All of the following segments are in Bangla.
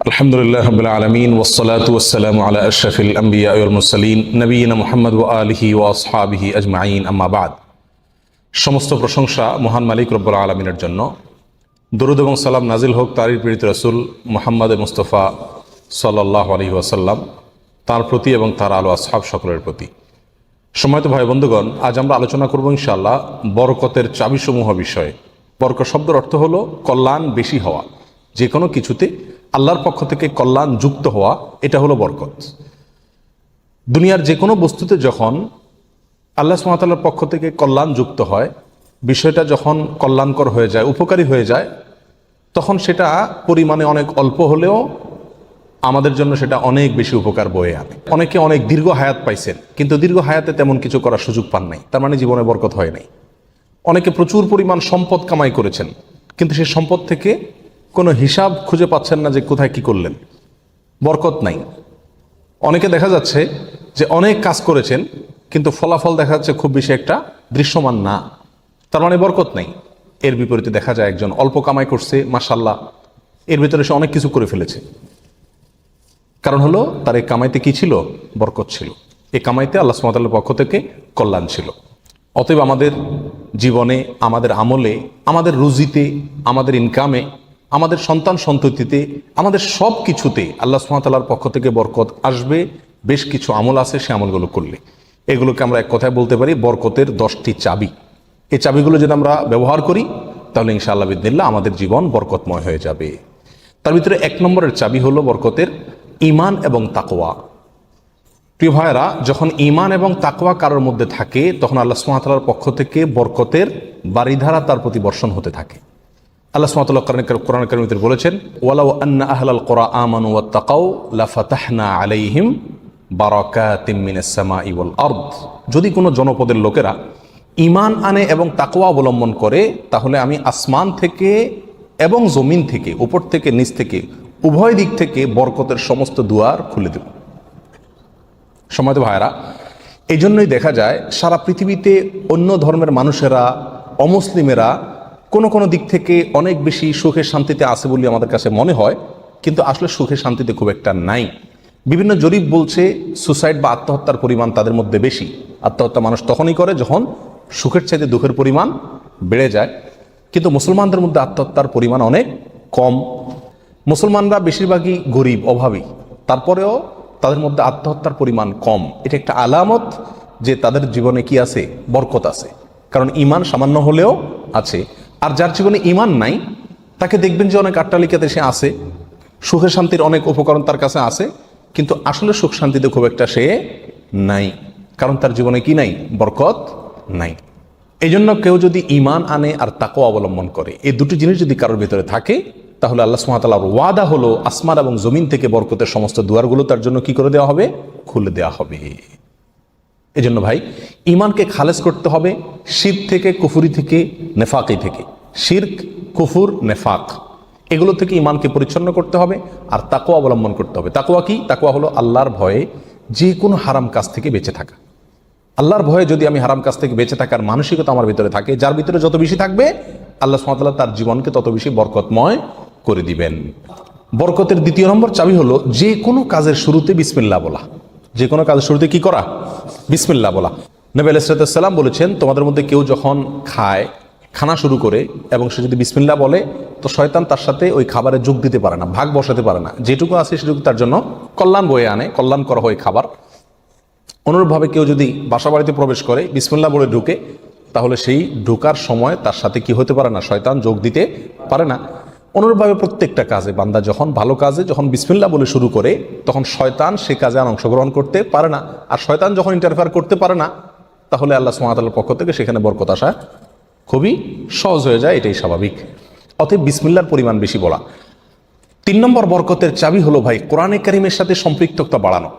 আলহামদুলিল্লাহ রাব্বিল আলামিন ওয়াসসালাতু ওয়াসসালামু আলা আশরাফিল আমবিয়া ওয়াল মুরসালিন নবিয়িনা মুহাম্মদ ওয়া আলিহি ওয়া আসহাবিহি আজমাইন আম্মা বাদ। সমস্ত প্রশংসা মহান মালিক রব্বুল আলামিনের জন্য। দরুদ এবং সালাম নাজিল হোক তারই প্রেরিত রাসূল মুহাম্মদ মুস্তাফা সাল্লাল্লাহু আলাইহি ওয়াসাল্লাম, তার প্রতি এবং তার আলো আসহাব সকলের প্রতি। সম্মানিত ভাই বন্ধুগণ, আজ আমরা আলোচনা করব ইনশাআল্লাহ বরকতের চাবিসমূহ বিষয়ে। বরকত শব্দের অর্থ হলো কল্যাণ বেশি হওয়া, যে কোনো কিছুতে আল্লাহর পক্ষ থেকে কল্যাণ যুক্ত হওয়া, এটা হলো বরকত। দুনিয়ার যে কোনো বস্তুতে যখন আল্লাহ সুবহানাহু ওয়া তাআলার পক্ষ থেকে কল্যাণ যুক্ত হয়, বিষয়টা যখন কল্যাণকর হয়ে যায়, উপকারী হয়ে যায়, তখন সেটা পরিমাণে অনেক অল্প হলেও আমাদের জন্য সেটা অনেক বেশি উপকার বয়ে আনে। অনেকে অনেক দীর্ঘ হায়াত পাইছেন, কিন্তু দীর্ঘ হায়াতে তেমন কিছু করার সুযোগ পান নাই, তার মানে জীবনে বরকত হয় নাই। অনেকে প্রচুর পরিমাণ সম্পদ কামাই করেছেন, কিন্তু সেই সম্পদ থেকে কোনো হিসাব খুঁজে পাচ্ছেন না যে কোথায় কি করলেন, বরকত নাই। অনেকে দেখা যাচ্ছে যে অনেক কাজ করেছেন, কিন্তু ফলাফল দেখা যাচ্ছে খুব বেশি একটা দৃশ্যমান না, তার মানে বরকত নাই। এর বিপরীতে দেখা যায় একজন অল্প কামাই করছে, মাশাআল্লাহ, এর ভিতরে সে অনেক কিছু করে ফেলেছে। কারণ হলো তার এই কামাইতে কি ছিল? বরকত ছিল। এই কামাইতে আল্লাহ সুবহানাহু ওয়া তাআলার পক্ষ থেকে কল্যাণ ছিল। অতএব আমাদের জীবনে, আমাদের আমলে, আমাদের রুজিতে, আমাদের ইনকামে, আমাদের সন্তান সন্ততিতে, আমাদের সব কিছুতে আল্লাহ সুবহানাহু ওয়া তাআলার পক্ষ থেকে বরকত আসবে। বেশ কিছু আমল আছে, সে আমলগুলো করলে এগুলোকে আমরা এক কথায় বলতে পারি বরকতের 10টি চাবি। এই চাবিগুলো যদি আমরা ব্যবহার করি, তাহলে ইনশাআল্লাহ বিদিনিল্লাহ আমাদের জীবন বরকতময় হয়ে যাবে। তার ভিতরে 1 নম্বরের চাবি হলো বরকতের ঈমান এবং তাকওয়া। প্রিয় ভাইয়েরা, যখন ঈমান এবং তাকওয়া কারোর মধ্যে থাকে, তখন আল্লাহ সুবহানাহু ওয়া তাআলার পক্ষ থেকে বরকতের বারিধারা তার প্রতি বর্ষণ হতে থাকে। আল্লাহ সুবহানাহু ওয়া তাআলা কোরআন কারীমে বলেছেন, ওয়ালাউ আন্না আহলাল কুরা আমানু ওয়াত্তাকাউ লাফাতাহনা আলাইহিম বারাকাতিম মিনাস সামাই ওয়াল আরদ। যদি কোনো জনপদের লোকেরা ঈমান আনে এবং তাকওয়া অবলম্বন করে, তাহলে আমি আসমান থেকে এবং জমিন থেকে, উপর থেকে নিচ থেকে, উভয় দিক থেকে বরকতের সমস্ত দুয়ার খুলে দেব। সম্মানিত ভাইরা, এই জন্যই দেখা যায় সারা পৃথিবীতে অন্য ধর্মের মানুষেরা, অমুসলিমেরা কোনো দিক থেকে অনেক বেশি সুখে শান্তিতে আছে বলে আমাদের কাছে মনে হয়, কিন্তু আসলে সুখে শান্তিতে খুব একটা নাই। বিভিন্ন জরিপ বলছে সুসাইড বা আত্মহত্যার পরিমাণ তাদের মধ্যে বেশি। আত্মহত্যা মানুষ তখনই করে যখন সুখের চাইতে দুঃখের পরিমাণ বেড়ে যায়, কিন্তু মুসলমানদের মধ্যে আত্মহত্যার পরিমাণ অনেক কম। মুসলমানরা বেশিরভাগই গরিব, অভাবী, তারপরেও তাদের মধ্যে আত্মহত্যার পরিমাণ কম। এটা একটা আলামত যে তাদের জীবনে কি আছে? বরকত আছে। কারণ ঈমান সামান্য হলেও আছে। আর যার জীবনে ঈমান নাই, তাকে দেখবেন যে অনেক আট্টালিকাতে সে আছে, সুখে শান্তির অনেক উপকরণ তার কাছে আছে, কিন্তু আসলে সুখ শান্তিতে খুব একটা সে নাই। কারণ তার জীবনে কি নাই? বরকত নাই। এই জন্য কেউ যদি ঈমান আনে আর তাকওয়া অবলম্বন করে, এই দুটি জিনিস যদি কারোর ভিতরে থাকে, তাহলে আল্লাহ সুবহানাহু ওয়া তাআলার ওয়াদা হলো আসমান এবং জমিন থেকে বরকতের সমস্ত দুয়ারগুলো তার জন্য কি করে দেওয়া হবে? খুলে দেওয়া হবে। এই জন্য ভাই, ঈমানকে খালেস করতে হবে শিরক থেকে, কুফরি থেকে, নেফাকি থেকে। শিরক, কুফর, নেফাক, এগুলো থেকে ঈমানকে পরিচ্ছন্ন করতে হবে আর তাকওয়া অবলম্বন করতে হবে। তাকওয়া কি? তাকওয়া হলো আল্লাহর ভয়ে যে কোনো হারাম কাজ থেকে বেঁচে থাকা। আল্লাহর ভয়ে যদি আমি হারাম কাজ থেকে বেঁচে থাকার মানসিকতা আমার ভিতরে থাকে, যার ভিতরে যত বেশি থাকবে, আল্লাহ সুবহানাহু ওয়া তাআলা তার জীবনকে তত বেশি বরকতময় করে দিবেন। বরকতের 2 নম্বর চাবি হলো যে কোনো কাজের শুরুতে বিসমিল্লাহ বলা। যে কোনো কাজের শুরুতে কি করা? বিসমিল্লাহ বলা। নবী আলাইহিস সালাম বলেছেন, তোমাদের মধ্যে কেউ যখন খানা শুরু করে এবং সে যদি বিসমিল্লাহ বলে, তো শয়তান তার সাথে ওই খাবারে যোগ দিতে পারে না, ভাগ বসাতে পারে না। যেটুকু আছে সেটুকু তার জন্য কল্যাণ বয়ে আনে, কল্যাণ করা হয় খাবার। অনুরূপভাবে কেউ যদি বাসা বাড়িতে প্রবেশ করে, বিসমিল্লাহ বলে ঢুকে, তাহলে সেই ঢোকার সময় তার সাথে কি হতে পারে না? শয়তান যোগ দিতে পারে না। অনুরূপভাবে প্রত্যেকটা কাজে বান্দা যখন ভালো কাজে যখন বিসমিল্লাহ বলে শুরু করে, তখন শয়তান সে কাজে আর অংশগ্রহণ করতে পারে না। আর শয়তান যখন ইন্টারফেয়ার করতে পারে না, তাহলে আল্লাহ সুবহানাহু ওয়া তাআলার পক্ষ থেকে সেখানে বরকত আসা খুবই সহজ হয়ে যায়, এটাই স্বাভাবিক। অতএব বিসমিল্লাহর পরিমাণ বেশি বলা। 3 নম্বর বরকতের চাবি হলো ভাই কোরআনে কারিমের সাথে সম্পৃক্ততা বাড়ানো।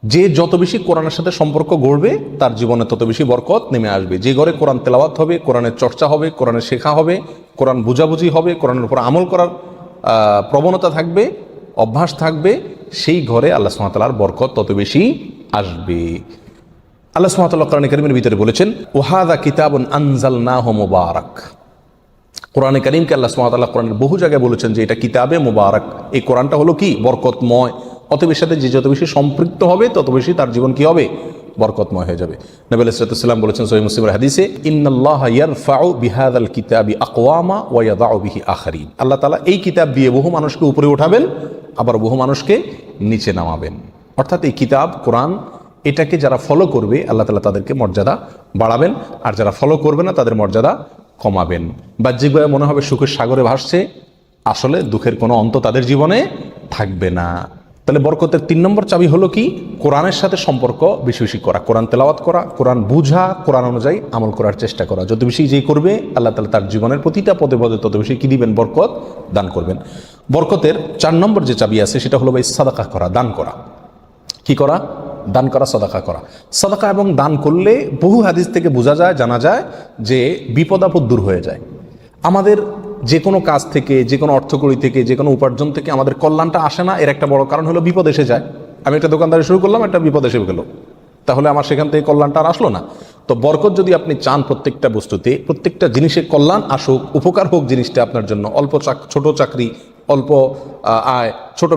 যে যত বেশি কোরআনের সাথে সম্পর্ক গড়বে, তার জীবনে তত বেশি বরকত নেমে আসবে। যে ঘরে কোরআন তেলাওয়াত হবে, কোরআনের চর্চা হবে, কোরআনের শেখা হবে, কোরআন বুঝাবুঝি হবে, কোরআনের উপর আমল করার প্রবণতা থাকবে, অভ্যাস থাকবে, সেই ঘরে আল্লাহ সুবহানাহু ওয়া তাআলার বরকত তত বেশি আসবে। আল্লাহ সুবহানাহু ওয়া তাআলা কোরআন কারীমের ভিতরে বলেছেন, ওয়াহাদা কিতাবুন আনজালনাহু মুবারাক। কোরআনে কারীমকে আল্লাহ সুবহানাহু ওয়া তাআলা কোরআনের বহু জায়গায় বলেছেন যে এটা কিতাবে মুবারাক, এই কোরআনটা হলো কি বরকতময়, অতএব এর সাথে যে যত বেশি সম্পৃক্ত হবে তত বেশি তার জীবন কি হবে, বরকতময় হয়ে যাবে। নবী আলাইহিস সালাম বলেছেন সহিহ মুসলিমের হাদিসে, ইন্নাল্লাহা ইয়ারফাউ বিহাযাল কিতাবি আকওয়ামা ওয়া ইয়াদাউ বিহি আখারিন, আল্লাহ তাআলা এই কিতাব দিয়ে বহু মানুষকে উপরে উঠাবেন, আবার বহু মানুষকে নিচে নামাবেন। অর্থাৎ এই কিতাব কোরআন এটাকে যারা ফলো করবে আল্লাহ তাআলা তাদেরকে মর্যাদা বাড়াবেন, আর যারা ফলো করবে না তাদের মর্যাদা কমাবেন। বাহ্যিকভাবে মনে হবে সুখের সাগরে ভাসছে, আসলে দুঃখের কোনো অন্ত তাদের জীবনে থাকবে না। তাহলে বরকতের 3 নম্বর চাবি হলো কি, কোরআনের সাথে সম্পর্ক বেশি বেশি করা, কোরআন তেলাওয়াত করা, কোরআন বুঝা, কোরআন অনুযায়ী আমল করার চেষ্টা করা। যত বেশি যে করবে আল্লাহ তাআলা তার জীবনের প্রতিটা পদে পদে তত বেশি কি দিবেন, বরকত দান করবেন। বরকতের 4 নম্বর যে চাবি আছে সেটা হলো ভাই সাদাকা করা, দান করা। কি করা? দান করা, সাদাকা করা। সাদাকা এবং দান করলে বহু হাদিস থেকে বোঝা যায়, জানা যায় যে বিপদ আপদ দূর হয়ে যায়। আমাদের যে কোনো কাজ থেকে, যে কোনো অর্থকড়ি থেকে, যে কোনো উপার্জন থেকে আমাদের কল্যাণটা আসে না, এর একটা বড় কারণ হলো বিপদ এসে যায়। আমি একটা দোকানদারি শুরু করলাম, একটা বিপদ এসে গেল, তাহলে আমার সেখান থেকে কল্যাণটা আর আসলো না। তো বরকত যদি আপনি চান প্রত্যেকটা বস্তুতে, প্রত্যেকটা জিনিসে কল্যাণ আসুক, উপকার হোক জিনিসটা আপনার জন্য, ছোট চাকরি, অল্প আয়, ছোট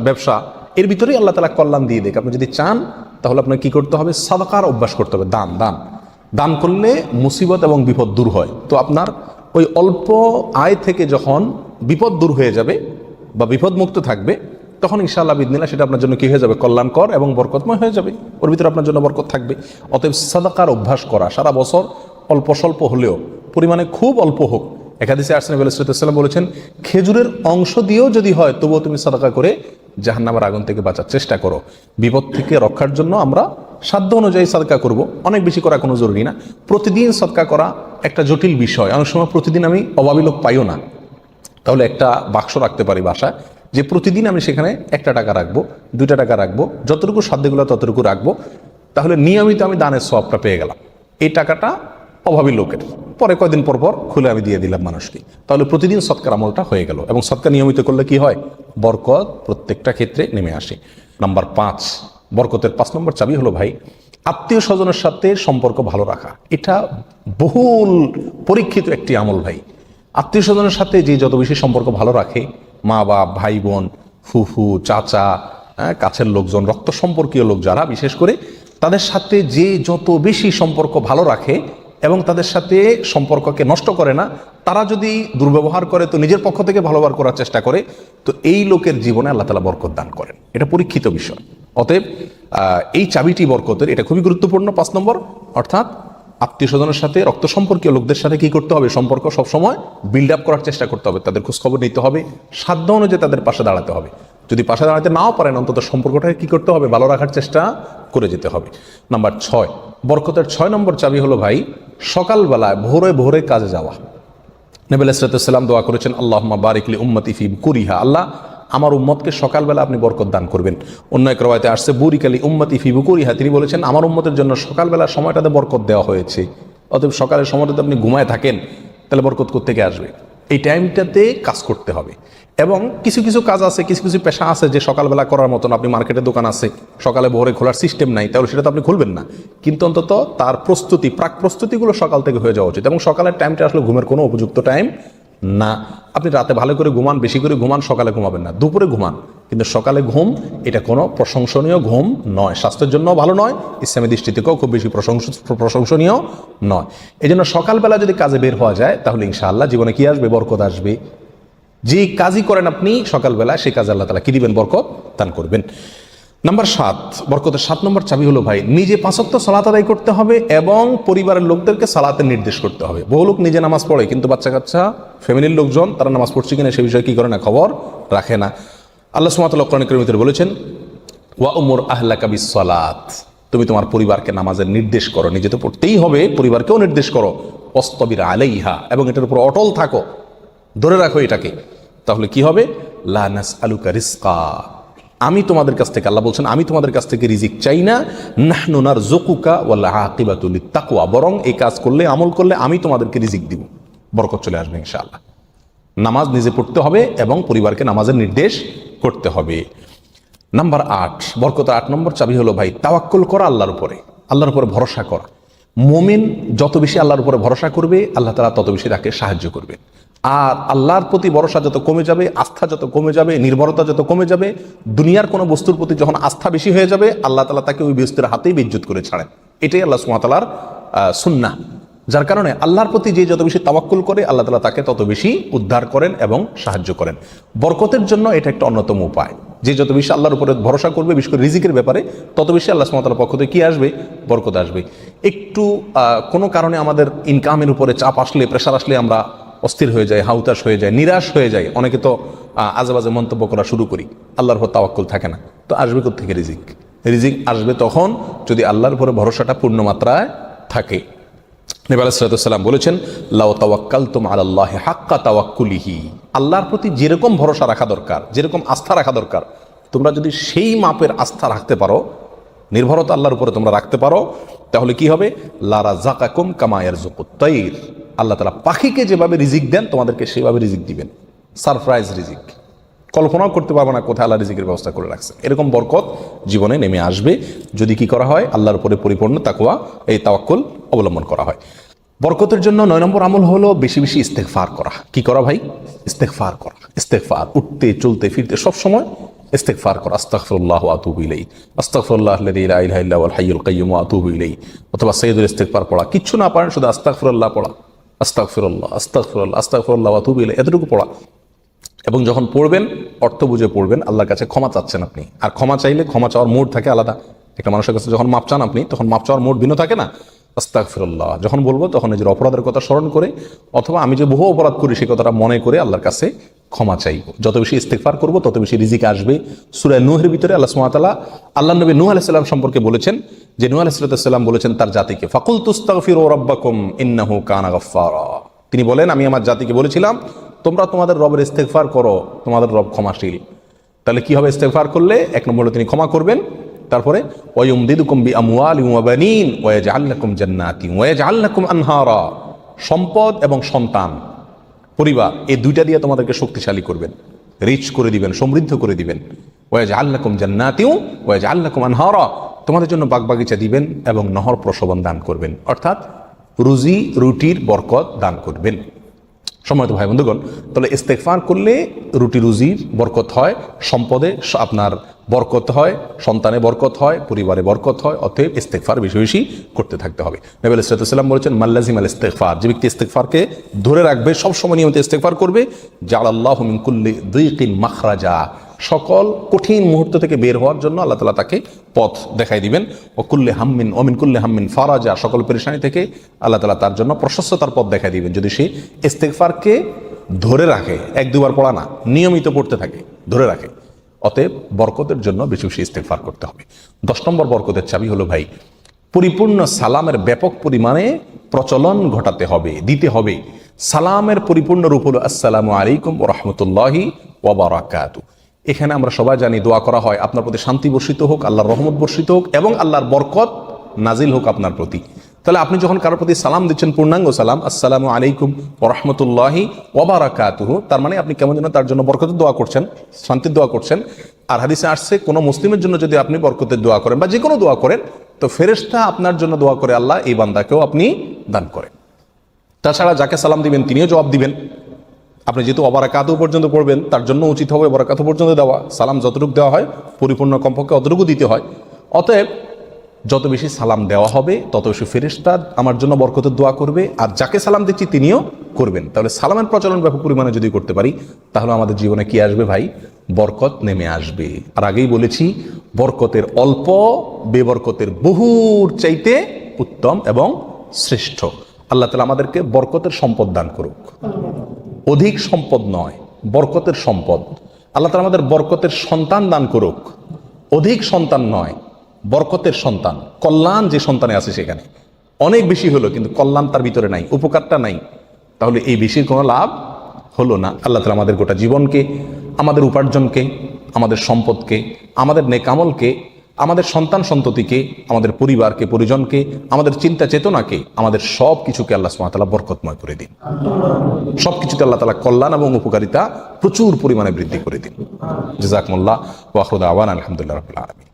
ব্যবসা, এর ভিতরেই আল্লাহ তাআলা কল্যাণ দিয়ে দেখ। আপনি যদি চান তাহলে আপনাকে কি করতে হবে, সাদাকার অভ্যাস করতে হবে। দান করলে মুসিবত এবং বিপদ দূর হয়। তো আপনার ওই অল্প আয় থেকে যখন বিপদ দূর হয়ে যাবে বা বিপদ মুক্ত থাকবে, তখন ইনশাআল্লাহ বিদিনিল্লাহ সেটা আপনার জন্য কি হয়ে যাবে, কল্যাণকর এবং বরকতময় হয়ে যাবে, ওর ভিতরে আপনার জন্য বরকত থাকবে। অতএব সাদাকার অভ্যাস করা, সারা বছর অল্প স্বল্প হলেও, পরিমাণে খুব অল্প হোক। এক হাদিসে আসছে নবী আলাইহিস সালাম বলেছেন, খেজুরের অংশ দিয়েও যদি হয় তবুও তুমি সাদাকা করে জাহান্নামের আগুন থেকে বাঁচার চেষ্টা করো। বিপদ থেকে রক্ষার জন্য আমরা সাধ্য অনুযায়ী সাদকা করব, অনেক বেশি করা কোনো জরুরি না। প্রতিদিন সাদকা করা একটা জটিল বিষয়, অনেক সময় প্রতিদিন আমি অভাবী লোক পাইও না, তাহলে একটা বাক্স রাখতে পারি বাসায়, যে প্রতিদিন আমি সেখানে 1 টাকা রাখবো, 2 টাকা রাখবো, যতটুকু সাধ্যগুলো ততটুকু রাখবো, তাহলে নিয়মিত আমি দানের সওয়াবটা পেয়ে গেলাম। এই টাকাটা অভাবী লোকের, পরে কয়দিন পর পর খুলে আমি দিয়ে দিলাম মানুষকে, তাহলে প্রতিদিন সৎকার আমলটা হয়ে গেল। এবং সৎকার নিয়মিত করলে কি হয়, বরকত প্রত্যেকটা ক্ষেত্রে নেমে আসে। নাম্বার 5, বরকতের 5 নম্বর চাবি হলো ভাই, আত্মীয় স্বজনের সাথে সম্পর্ক ভালো রাখা। এটা বহুল পরীক্ষিত একটি আমল ভাই। আত্মীয় স্বজনের সাথে যে যত বেশি সম্পর্ক ভালো রাখে, মা বাপ, ভাই বোন, ফুফু, চাচা, কাছের লোকজন, রক্ত সম্পর্কীয় লোক যারা, বিশেষ করে তাদের সাথে যে যত বেশি সম্পর্ক ভালো রাখে এবং তাদের সাথে সম্পর্ককে নষ্ট করে না, তারা যদি দুর্ব্যবহার করে তো নিজের পক্ষ থেকে ভালো ব্যবহার করার চেষ্টা করে, তো এই লোকের জীবনে আল্লাহ তাআলা বরকত দান করেন। এটা পরীক্ষিত বিষয়। অতএব এই চাবিটি বরকতের, এটা খুবই গুরুত্বপূর্ণ। 5 নম্বর, অর্থাৎ আত্মীয় স্বজনের সাথে, রক্ত সম্পর্কীয় লোকদের সাথে কি করতে হবে, সম্পর্ক সবসময় বিল্ড আপ করার চেষ্টা করতে হবে, তাদের খোঁজখবর নিতে হবে, সাধ্য অনুযায়ী তাদের পাশে দাঁড়াতে হবে। যদি পাশে দাঁড়াতে নাও পারেন, অন্তত সম্পর্কটাকে কি করতে হবে, ভালো রাখার চেষ্টা করে যেতে হবে। নাম্বার 6, বরকতের 6 নম্বর চাবি হলো ভাই, সকালবেলায় ভোরে ভোরে কাজে যাওয়া। নবী আলাইহিস সালাম দোয়া করেছেন, আল্লাহুম্মা বারিক লি উম্মতি ফি বুকুরিহা, আল্লাহ আমার উম্মতকে সকালবেলা আপনি বরকত দান করবেন। অন্য এক রওয়ায়াতে আসছে বুরিক লি উম্মতি ফি বুকুরিহা, তিনি বলেছেন আমার উম্মতের জন্য সকালবেলার সময়টাতে বরকত দেওয়া হয়েছে। অতএব সকালের সময়টাতে আপনি ঘুমায় থাকেন, তাহলে বরকত কোত্থেকে আসবে? এই টাইমটাতে কাজ করতে হবে। এবং কিছু কিছু কাজ আছে, কিছু কিছু পেশা আছে যে সকালবেলা করার মতন, আপনি মার্কেটে দোকান আছে, সকালে ভোরে খোলার সিস্টেম নাই, তাহলে সেটা তো আপনি খুলবেন না। কিন্তু অন্তত তার প্রস্তুতি, প্রাক প্রস্তুতিগুলো সকাল থেকে হয়ে যাওয়া উচিত। এবং সকালের টাইমটা আসলে ঘুমের কোনো উপযুক্ত টাইম না। আপনি রাতে ভালো করে ঘুমান, বেশি করে ঘুমান, সকালে ঘুমাবেন না, দুপুরে ঘুমান, কিন্তু সকালে ঘুম এটা কোনো প্রশংসনীয় ঘুম নয়, স্বাস্থ্যের জন্য ভালো নয়, ইসলামী দৃষ্টি থেকেও খুব বেশি প্রশংসনীয় নয়। এই জন্য সকালবেলা যদি কাজে বের হওয়া যায় তাহলে ইনশাআল্লাহ জীবনে কি আসবে, বরকত আসবে। যে কাজই করেন আপনি সকালবেলা, সেই কাজে আল্লাহ তাআলা কি দিবেন, বরকত দান করবেন। নাম্বার 7, বরকতের 7 নম্বর চাবি হলো ভাই, নিজে 5 ওয়াক্ত সালাত আদায় করতে হবে এবং পরিবারের লোকদেরকে সালাতের নির্দেশ করতে হবে। বহু লোক নিজে নামাজ পড়ে, কিন্তু বাচ্চা কাচ্চা, ফ্যামিলির লোকজন তারা নামাজ পড়ছে কিনা সে বিষয়ে কি করে না, খবর রাখে না। আল্লাহ সুবহানাহু ওয়া তাআলা কোরআন কারীমের ভিতরে বলেছেন, ওয়া উমুর আহলাকা বিস-সালাত, তুমি তোমার পরিবারকে নামাজের নির্দেশ করো, নিজে তো পড়তেই হবে, পরিবারকেও নির্দেশ করো। ওয়াসতাবির আলাইহা, এবং এটার উপর অটল থাকো, ধরে রাখো এটাকে। তাহলে কি হবে, লা নাসআলুকা রিজকা, আমি তোমাদের কাছ থেকে, আল্লাহ বলছেন আমি তোমাদের কাছ থেকে রিজিক চাই না, নাহনু নারযুকুকা ওয়াল আকিবাতু লিত-তাকওয়া, বরং এই কাজ করলে, আমল করলে আমি তোমাদেরকে রিজিক দিব, বরকত চলে আসবে ইনশাআল্লাহ। নামাজ নিজে পড়তে হবে এবং পরিবারকে নামাজের নির্দেশ করতে হবে। নাম্বার 8, বরকতের 8 নম্বর চাবি হলো ভাই, তাওয়াক্কুল করা আল্লাহর উপরে, আল্লাহর উপরে ভরসা করা। মুমিন যত বেশি আল্লাহর উপরে ভরসা করবে, আল্লাহ তাআলা তত বেশি তাকে সাহায্য করবে। আর আল্লাহর প্রতি ভরসা যত কমে যাবে, আস্থা যত কমে যাবে, নির্ভরতা যত কমে যাবে, দুনিয়ার কোনো বস্তুর প্রতি যখন আস্থা বেশি হয়ে যাবে, আল্লাহ তাআলা তাকে ওই বস্তুর হাতেই বেইজ্জত করে ছাড়েন। এটাই আল্লাহ সুবহানাহু ওয়া তাআলার সুন্নাহ। যার কারণে আল্লাহর প্রতি যে যত বেশি তাওয়াক্কুল করে, আল্লাহ তাআলা তাকে তত বেশি উদ্ধার করেন এবং সাহায্য করেন। বরকতের জন্য এটা একটা অন্যতম উপায়। যে যত বেশি আল্লাহর উপরে ভরসা করবে, বিশেষ করে রিজিকের ব্যাপারে, তত বেশি আল্লাহ সুবহানাহু ওয়া তাআলার পক্ষ থেকে কি আসবে? বরকত আসবে। একটু কোনো কারণে আমাদের ইনকামের উপরে চাপ আসলে, প্রেশার আসলে আমরা অস্থির হয়ে যায়, হাউতাশ হয়ে যায়, নিরাশ হয়ে যায়। অনেকে তো আজেবাজে মন্তব্য করা শুরু করি, আল্লাহর উপর তাওয়াক্কুল থাকে না। তো আসবে কোত্থেকে রিজিক? রিজিক আসবে তখন যদি আল্লাহর উপরে ভরসাটা পূর্ণ মাত্রায় থাকে। নবী আলাইহিস সালাতু ওয়াস সালাম বলেছেন, লাউ তাওয়াক্কালতুম আলাল্লাহি হাক্কা তাওয়াক্কুলিহি, আল্লাহর প্রতি যেরকম ভরসা রাখা দরকার, যেরকম আস্থা রাখা দরকার, তোমরা যদি সেই মাপের আস্থা রাখতে পারো, নির্ভরতা আল্লাহর উপরে তোমরা রাখতে পারো, তাহলে কি হবে? লা রাযাকাকুম কামা ইয়ারযুকুত তাইর, আল্লাহ তাআলা পাখিকে যেভাবে রিজিক দেন তোমাদেরকে সেভাবে রিজিক দিবেন। সারপ্রাইজ রিজিক, কল্পনাও করতে পারবে না কোথায় আল্লাহ রিজিকের ব্যবস্থা করে রাখছে। এরকম বরকত জীবনে নেমে আসবে যদি কি করা হয়? আল্লাহর উপরে পরিপূর্ণ তাকওয়া, এই তাওয়াক্কুল অবলম্বন করা হয়। বরকতের জন্য 9 নম্বর আমল হলো বেশি বেশি ইস্তেগফার করা। কি করা ভাই? ইস্তেগফার করা। ইস্তেগফার, উঠতে চলতে ফিরতে সব সময় ইস্তেগফার করা। আস্তাগফিরুল্লাহ ওয়া আতুবু ইলাইহি, আস্তাগফিরুল্লাহাল্লাযী লা ইলাহা ইল্লা হুয়াল হাইয়ুল কাইয়্যুম ওয়া আতুবু ইলাইহি। অথবা সাইয়্যিদুল ইস্তেগফার পড়া। কিচ্ছু না পারেন, শুধু আস্তাগফিরুল্লাহ পড়া, আস্তাগফিরুল্লাহ আস্তাগফিরুল্লাহ আস্তাগফিরুল্লাহ ওয়া আতুবু ইলাইহি, এতটুকু পড়া। এবং যখন পড়বেন অর্থ বুঝে পড়বেন। আল্লাহর কাছে ক্ষমা চাচ্ছেন আপনি, আর ক্ষমা চাইলে ক্ষমা চাওয়ার মোড থাকে আলাদা। একটা মানুষের কাছে যখন মাপ চান আপনি, তখন মাপ চাওয়ার মোড ভিন্ন থাকে না? আস্তাগফিরুল্লাহ যখন বলবো তখন নিজের অপরাধের কথা স্মরণ করে, অথবা আমি যে বহু অপরাধ করি সেই কথাটা মনে করে আল্লাহর কাছে ক্ষমা চাইব। যত বেশি ইস্তেগফার করব তত বেশি রিজিক আসবে। সূরা নূহের ভিতরে আল্লাহ সুবহানাহু ওয়া তাআলা আল্লাহর নবী নূহ আলাইহিস সালাম সম্পর্কে বলেছেন যে নূহ আলাইহিস সালাম বলেছেন তার জাতিকে, ফাকুলতুস্তাগফিরু রাব্বাকুম ইন্নাহু কানা গাফফারা। তিনি বলেন, আমি আমার জাতিকে বলেছিলাম তোমরা তোমাদের রবের ইস্তেগফার করো, তোমাদের রব ক্ষমাশীল। তাহলে কি হবে? ইস্তেগফার করলে 1 নম্বরে তিনি ক্ষমা করবেন, তারপরে ওয়ায়ুমদিদুকুম বিআমওয়ালিন ওয়া বানিন ওয়া ইয়াজআল লাকুম জান্নাতিন ওয়া ইয়াজআল লাকুম আনহারা। সম্পদ এবং সন্তান, পরিবার, এই দুইটা দিয়ে তোমাদেরকে শক্তিশালী করবেন, রিচ করে দিবেন, সমৃদ্ধ করে দিবেন। ওয়া ইয়াজআল লাকুম জান্নাতিন ওয়া ইয়াজআল লাকুম আনহারা, তোমাদের জন্য বাগবাগিচা দিবেন এবং নহর প্রসবন দান করবেন, অর্থাৎ রুজি রুটির বরকত দান করবেন। সম্মানিত ভাই বন্ধুগণ, তাহলে ইস্তেগফার করলে রুটি রুজির বরকত হয়, সম্পদে আপনার বরকত হয়, সন্তানে বরকত হয়, পরিবারে বরকত হয়। অতএব ইস্তেগফার বেশি বেশি করতে থাকতে হবে। নবী আলাইহিস সালাম বলেছেন, মাল্লাজিমাল ইস্তেগফার, যে ব্যক্তি ইস্তেগফারকে ধরে রাখবে, সবসময় নিয়মিত ইস্তেগফার করবে, জাআলাল্লাহু মিন কুল্লি যিকিন মাখরাজা, সকল কঠিন মুহূর্ত থেকে বের হওয়ার জন্য আল্লাহ তাআলা তাকে পথ দেখাই দিবেন। ও কুল্লি হাম্মিন ওয়া মিন কুল্লি হাম্মিন ফারাজা, সকল পেরেশানি থেকে আল্লাহ তাআলা তার জন্য প্রশস্ততার পথ দেখাই দিবেন, যদি সে ইস্তেগফারকে ধরে রাখে। 1-2 বার পড়া না, নিয়মিত পড়তে থাকে, ধরে রাখে। অতএব বরকতের জন্য বেশি বেশি ইস্তেগফার করতে হবে। 10 নম্বর বরকতের চাবি হলো ভাই, পরিপূর্ণ সালামের ব্যাপক পরিমাণে প্রচলন ঘটাতে হবে, দিতে হবে। সালামের পরিপূর্ণ রূপ হলো আসসালামু আলাইকুম ওয়া রাহমাতুল্লাহি ওয়া বারাকাতুহু। এখানে আমরা সবাই জানি দোয়া করা হয়, আপনার প্রতি শান্তি বর্ষিত হোক, আল্লাহর রহমত বর্ষিত হোক এবং আল্লাহর বরকত নাজিল হোক আপনার প্রতি। তাহলে আপনি যখন কারোর প্রতি সালাম দিচ্ছেন, পূর্ণাঙ্গ সালাম, আসসালামু আলাইকুম ওয়া রাহমাতুল্লাহি ওয়া বারাকাতুহু, তার মানে আপনি কেমন যেন তার জন্য বরকতের দোয়া করছেন, শান্তির দোয়া করছেন। আর হাদিসে আসছে, কোনো মুসলিমের জন্য যদি আপনি বরকতের দোয়া করেন বা যে কোনো দোয়া করেন, তো ফেরেশতা আপনার জন্য দোয়া করে আল্লাহ এই বান্দাকেও আপনি দান করেন। তাছাড়া যাকে সালাম দিবেন তিনিও জবাব দিবেন। আপনি যেহেতু অবারাকাতু পর্যন্ত পড়বেন, তার জন্য উচিত হবে অবারাকাতু পর্যন্ত দেওয়া। সালাম যতটুকু দেওয়া হয় পরিপূর্ণ কমপক্ষে অতটুকু দিতে হয়। অতএব যত বেশি সালাম দেওয়া হবে তত বেশি ফেরেশতা আমার জন্য বরকতের দোয়া করবে, আর যাকে সালাম দিচ্ছি তিনিও করবেন। তাহলে সালামের প্রচলন ব্যাপক পরিমাণে যদি করতে পারি, তাহলে আমাদের জীবনে কি আসবে ভাই? বরকত নেমে আসবে। আর আগেই বলেছি, বরকতের অল্প বেবরকতের বহুর চাইতে উত্তম এবং শ্রেষ্ঠ। আল্লাহ তাআলা আমাদেরকে বরকতের সম্পদ দান করুক। অধিক সম্পদ নয়, বরকতের সম্পদ। আল্লাহ তাআলা আমাদের বরকতের সন্তান দান করুক। অধিক সন্তান নয়, বরকতের সন্তান। কল্যাণ যে সন্তানে আছে সেখানে অনেক বেশি হলো, কিন্তু কল্যাণ তার ভিতরে নাই, উপকারটা নাই, তাহলে এই বেশির কোনো লাভ হলো না। আল্লাহ তাআলা আমাদের গোটা জীবনকে, আমাদের উপার্জনকে, আমাদের সম্পদকে, আমাদের নেকামলকে, আমাদের সন্তান সন্ততিকে, আমাদের পরিবারকে, পরিজনকে, আমাদের চিন্তা চেতনাকে, আমাদের সব কিছুকে আল্লাহ সুবহানাহু ওয়া তাআলা বরকতময় করে দিন। সব কিছুতে আল্লাহ তাআলা কল্যাণ এবং উপকারিতা প্রচুর পরিমাণে বৃদ্ধি করে দিন। জাযাকুমুল্লাহ ওয়া আখিরু দাওয়ানা আলহামদুলিল্লাহি রাব্বিল আলামিন।